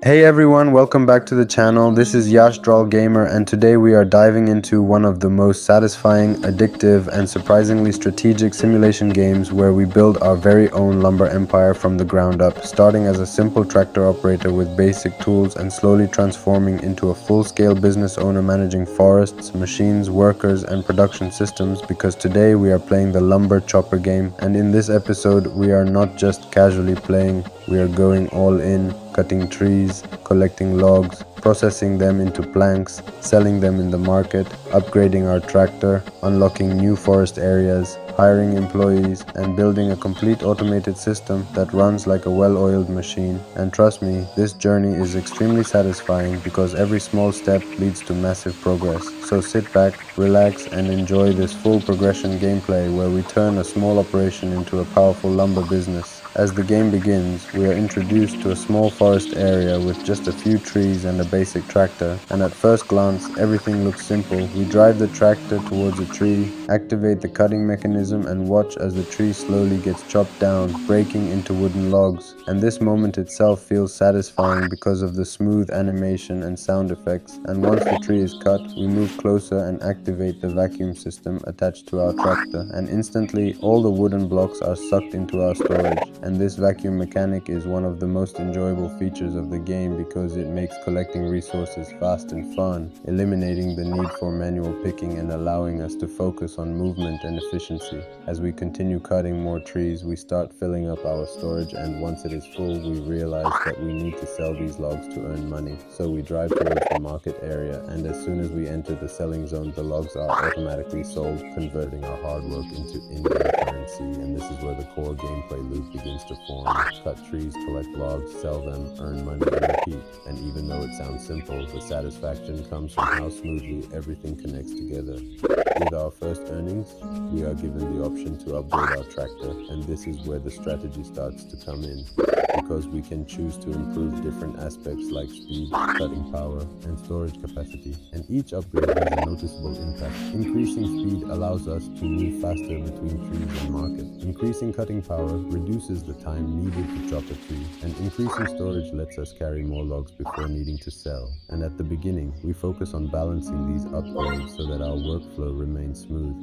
Hey everyone, welcome back to the channel. This is Yash Drall Gamer, and today we are diving into one of the most satisfying, addictive, and surprisingly strategic simulation games where we build our very own lumber empire from the ground up, starting as a simple tractor operator with basic tools and slowly transforming into a full-scale business owner managing forests, machines, workers, and production systems, because today we are playing the lumber chopper game, and in this episode we are not just casually playing, we are going all in, cutting trees, collecting logs, processing them into planks, selling them in the market, upgrading our tractor, unlocking new forest areas, hiring employees, and building a complete automated system that runs like a well-oiled machine. And trust me, this journey is extremely satisfying because every small step leads to massive progress. So sit back, relax, and enjoy this full progression gameplay where we turn a small operation into a powerful lumber business. As the game begins, we are introduced to a small forest area with just a few trees and a basic tractor, and at first glance, everything looks simple. We drive the tractor towards a tree, activate the cutting mechanism, and watch as the tree slowly gets chopped down, breaking into wooden logs. And this moment itself feels satisfying because of the smooth animation and sound effects. And once the tree is cut, we move closer and activate the vacuum system attached to our tractor, and instantly all the wooden blocks are sucked into our storage. And this vacuum mechanic is one of the most enjoyable features of the game because it makes collecting resources fast and fun, eliminating the need for manual picking and allowing us to focus on movement and efficiency. As we continue cutting more trees, we start filling up our storage, and once it is full, we realize that we need to sell these logs to earn money. So we drive towards the market area, and as soon as we enter the selling zone, the logs are automatically sold, converting our hard work into in-game currency. And this is where the core gameplay loop begins to form. Cut trees, collect logs, sell them, earn money, and repeat. And even though it sounds simple, the satisfaction comes from how smoothly everything connects together. With our first earnings, we are given the option to upgrade our tractor, and this is where the strategy starts to come in, because we can choose to improve different aspects like speed, cutting power, and storage capacity, and each upgrade has a noticeable impact. Increasing speed allows us to move faster between trees and market. Increasing cutting power reduces the time needed to chop a tree, and increasing storage lets us carry more logs before needing to sell. And at the beginning, we focus on balancing these upgrades so that our workflow remains smooth.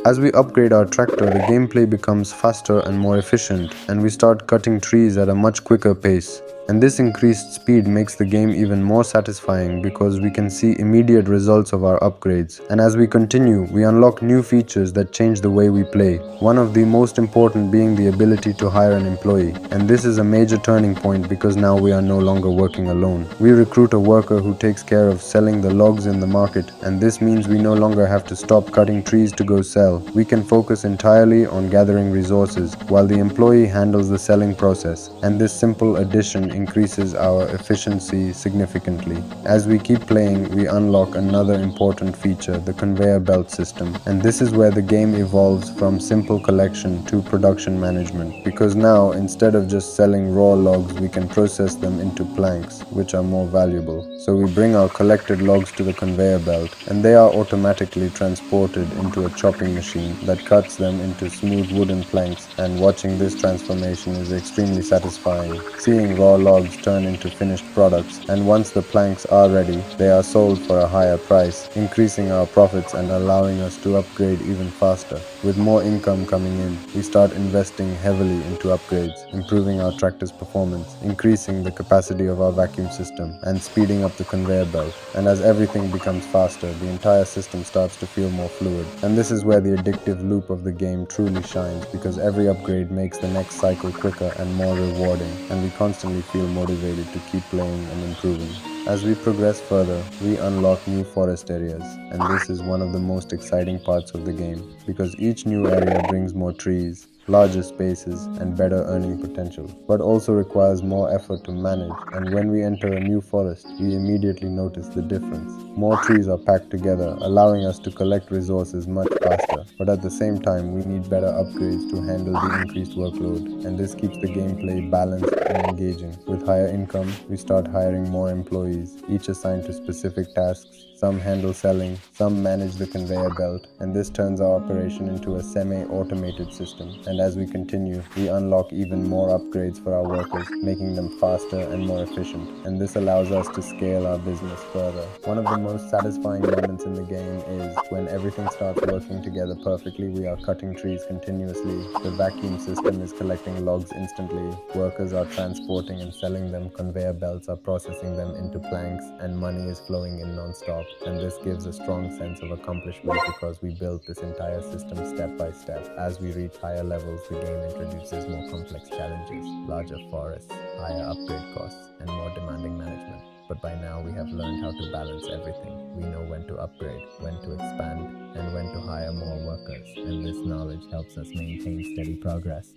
As we upgrade our tractor, the gameplay becomes faster and more efficient, and we start cutting trees at a much quicker pace. And this increased speed makes the game even more satisfying because we can see immediate results of our upgrades. And as we continue, we unlock new features that change the way we play, one of the most important being the ability to hire an employee. And this is a major turning point because now we are no longer working alone. We recruit a worker who takes care of selling the logs in the market, and this means we no longer have to stop cutting trees to go sell. We can focus entirely on gathering resources while the employee handles the selling process, and this simple addition increases our efficiency significantly. As we keep playing, we unlock another important feature, the conveyor belt system, and this is where the game evolves from simple collection to production management, because now instead of just selling raw logs, we can process them into planks, which are more valuable. So we bring our collected logs to the conveyor belt, and they are automatically transported into a chopping machine that cuts them into smooth wooden planks, and watching this transformation is extremely satisfying. Seeing raw logs turn into finished products, and once the planks are ready, they are sold for a higher price, increasing our profits and allowing us to upgrade even faster. With more income coming in, we start investing heavily into upgrades, improving our tractor's performance, increasing the capacity of our vacuum system, and speeding up the conveyor belt. And as everything becomes faster, the entire system starts to feel more fluid. And this is where the addictive loop of the game truly shines, because every upgrade makes the next cycle quicker and more rewarding, and we constantly feel motivated to keep playing and improving. As we progress further, we unlock new forest areas, and this is one of the most exciting parts of the game, because each new area brings more trees, larger spaces, and better earning potential, but also requires more effort to manage, and when we enter a new forest, we immediately notice the difference. More trees are packed together, allowing us to collect resources much faster, but at the same time, we need better upgrades to handle the increased workload, and this keeps the gameplay balanced and engaging. With higher income, we start hiring more employees, each assigned to specific tasks. Some handle selling, some manage the conveyor belt, and this turns our operation into a semi-automated system. And as we continue, we unlock even more upgrades for our workers, making them faster and more efficient. And this allows us to scale our business further. One of the most satisfying moments in the game is when everything starts working together perfectly. We are cutting trees continuously, the vacuum system is collecting logs instantly, workers are transporting and selling them, conveyor belts are processing them into planks, and money is flowing in non-stop. And this gives a strong sense of accomplishment because we built this entire system step by step. As we reach higher levels, the game introduces more complex challenges, larger forests, higher upgrade costs, and more demanding management. But by now we have learned how to balance everything. We know when to upgrade, when to expand, and when to hire more workers. And this knowledge helps us maintain steady progress.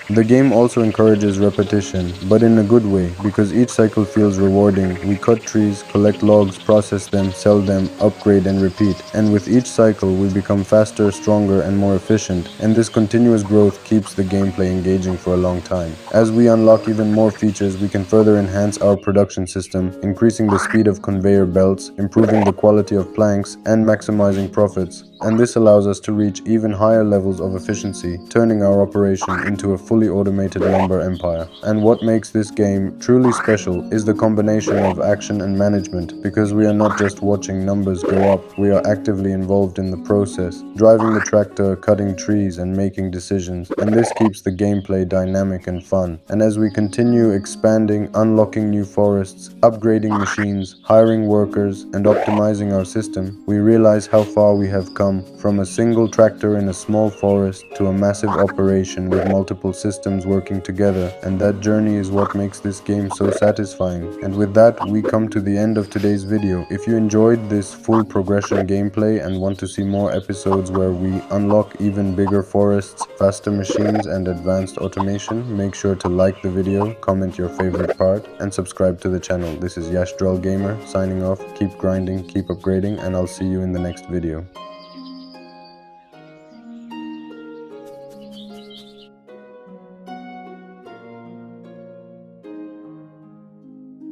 The game also encourages repetition, but in a good way, because each cycle feels rewarding. We cut trees, collect logs, process them, sell them, upgrade and repeat. And with each cycle, we become faster, stronger and more efficient. And this continuous growth keeps the gameplay engaging for a long time. As we unlock even more features, we can further enhance our production system, increasing the speed of conveyor belts, improving the quality of planks, and maximizing profits. And this allows us to reach even higher levels of efficiency, turning our operation into a fully automated lumber empire. And what makes this game truly special is the combination of action and management, because we are not just watching numbers go up, we are actively involved in the process, driving the tractor, cutting trees, and making decisions. And this keeps the gameplay dynamic and fun. And as we continue expanding, unlocking new forests, upgrading machines, hiring workers, and optimizing our system, we realize how far we have come, from a single tractor in a small forest to a massive operation with multiple systems working together. And that journey is what makes this game so satisfying. And with that, we come to the end of today's video. If you enjoyed this full progression gameplay and want to see more episodes where we unlock even bigger forests, faster machines, and advanced automation, make sure to like the video, comment your favorite part, and subscribe to the channel. This is Yash Drall Gamer signing off. Keep grinding, keep upgrading, and I'll see you in the next video.